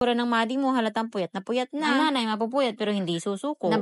itsura ng Madi mo halatang puyat na. Ang nanay mapupuyat pero hindi susuko.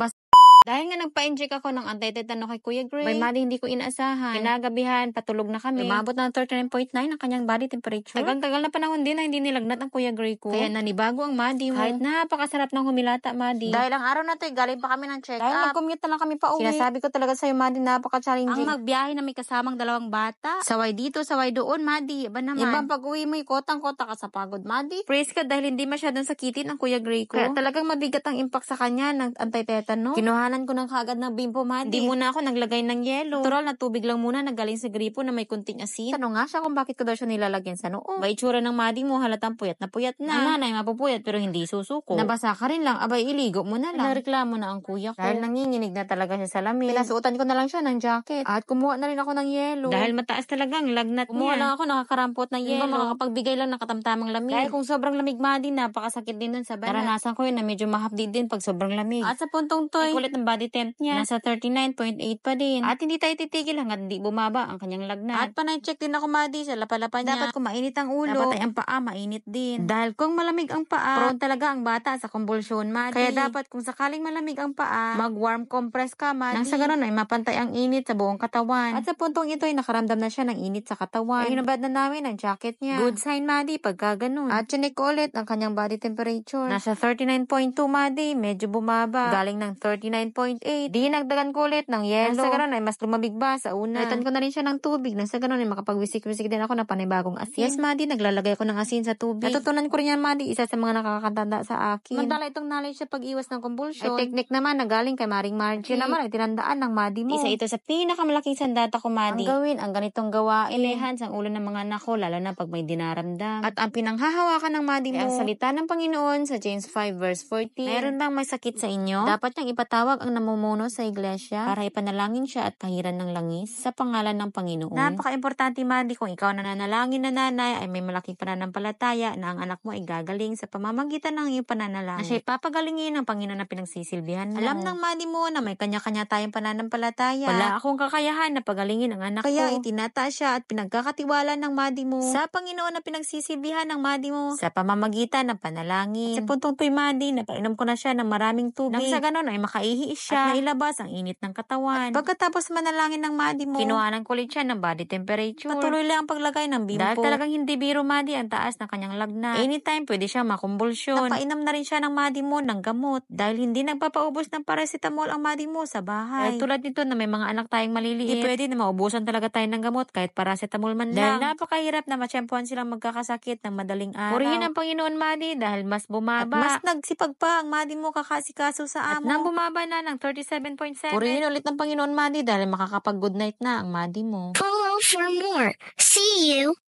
Dahil nga nagpa-inject ako ng anti-tetano kay Kuya Gray, by Madi hindi ko inaasahan. Kinagabihan, patulog na kami. Umabot ng 39.9 ang kanyang body temperature. Tagal-tagal na panahon din na hindi nilagnat ang Kuya Gray ko. Kaya nanibago ang Madi mo. Kahit napakasarap ng humilata, Madi. Dahil ang araw na to, galing pa kami ng check-up. Dahil nag-commute na lang kami pa uwi. Sinasabi ko talaga sa'yo, Madi, napaka-challenging. Ang magbiyahe na may kasamang dalawang bata. Saway dito, saway doon, Madi. Iba naman. Ibang pag-uwi mo, kotang-kota ka sa pagod, Madi. Praise ka dahil hindi masyadong sakitin ang Kuya Gray ko. Kaya talagang mabigat ang impact sa kanya ng anti-tetano. Kinuhanan ko ng kagad ng bimpo, Madi. Di muna ako naglagay ng yelo. Natural na tubig lang muna na galing sa gripo na may kunting asin. Tanong nga siya kung bakit ko daw siya nilalagyan sa noo. Ba itsura ng Madi mo halatang puyat na. Ang nanay mapupuyat pero hindi susuko. Nabasa ka rin lang, abay iligo mo na lang. Nareklamo na ang kuya ko. Dahil nanginginig na talaga siya sa lamig. Pinasuotan ko na lang siya ng jacket. At kumuha na rin ako ng yelo. Dahil mataas talaga ang lagnat niya. Kumuha lang ako nakakarampot ng yelo. Makakapagbigay lang ng katamtamang lamig. Dahil kung sobrang lamig, Madi, napakasakit din nun sa balat. Naranasan ko yun na medyo mahapdi din pag sobrang lamig. At sa puntong to, kulit ng body temp niya. Nasa 39.8 pa din. At hindi tayo titigil hanggang hindi bumaba ang kanyang lagnat. At panay-check din ako, Madi, sa lapalapan niya. Dapat kung mainit ang ulo, dapat ay ang paa mainit din. Dahil kung malamig ang paa, prone talaga ang bata sa kumbulsyon, Madi. Kaya dapat kung sakaling malamig ang paa, mag-warm compress ka, Madi. Nang sa ganun ay mapantay ang init sa buong katawan. At sa puntong ito ay nakaramdam na siya ng init sa katawan. Ay hinubad na namin ang jacket niya. Good sign, Madi, pagka ganun. At chinek ko ulit ang kanyang body temperature. Nasa 39.2, Madi, medyo bumaba. Galing ng 39.8. Di nagdagan ko ulit ng yelo. Nang sa ganun ay mas lumabig ba sa una. Nalitan ko na rin siya ng tubig. Nang sa ganun ay makapagwisik-wisik din ako ng panibagong asin. Yes, Madi, naglalagay ako ng asin sa tubig. Natutunan ko rin yan, Madi, isa sa mga nakakatanda sa akin. Mandala itong knowledge sa pag-iwas ng kumbulsyon. Ay technique naman na galing kay Maring Margie. Yun naman ay tinandaan ng Madi mo. Isa ito sa pinakamalaking sandata ko, Madi. Ang gawin, ang ganitong gawain. Enhance ang ulo ng mga anak ko, lalo na pag may dinaramdam. At ang pinanghahawakan ng Madi mo, ang salita ng Panginoon sa James 5 verse 14. Meron bang may sakit sa inyo? Dapat niyang ipatawag ang namumuno sa iglesia para ipanalangin siya at pahiran ng langis sa pangalan ng Panginoon. Napaka-importante, Madi, kung ikaw nananalangin na nanay ay may malaking pananampalataya na ang anak mo ay gagaling sa pamamagitan ng iyong pananalangin. Na siya ipapagalingin ng Panginoon na pinagsisilbihan mo. Alam ng Madi mo na may kanya-kanya tayong pananampalataya. Wala akong kakayahan na pagalingin ang anak ko. Kaya itinataas siya at pinagkakatiwala ng Madi mo sa Panginoon na pinagsisilbihan ng Madi mo sa pamamagitan ng panalangin. At sa puntong to'y, Madi, napainom ko na siya ng maraming tubig. Nang sa ganun ay makaihi siya at nailabas ang init ng katawan. At pagkatapos manalangin ng Madi mo, kinuhanan ko ulit siya ng body temperature. Patuloy lang ang paglagay ng bimpo. Dahil talagang hindi biro, Madi, ang taas ng kanyang lagnat. Anytime pwede siya makumbulsyon. Napainom na rin siya ng Madi mo ng gamot dahil hindi nagpapaubos ng paracetamol ang Madi mo sa bahay. Dahil tulad nito na may mga anak tayong maliliit, hindi pwede na maubusan talaga tayo ng gamot kahit paracetamol man lang. Dahil napakahirap na matsyempuhan silang magkakasakit ng madaling araw. Purihin ang Panginoon, Madi, dahil mas bumaba. At mas nagsipag pa ang Madi mo kakasikaso sa amo. At nang bumaba na ng 37.7. Purihin ulit ng Panginoon, Madi, dahil makakapag-good night na ang Madi mo. Follow for more. See you.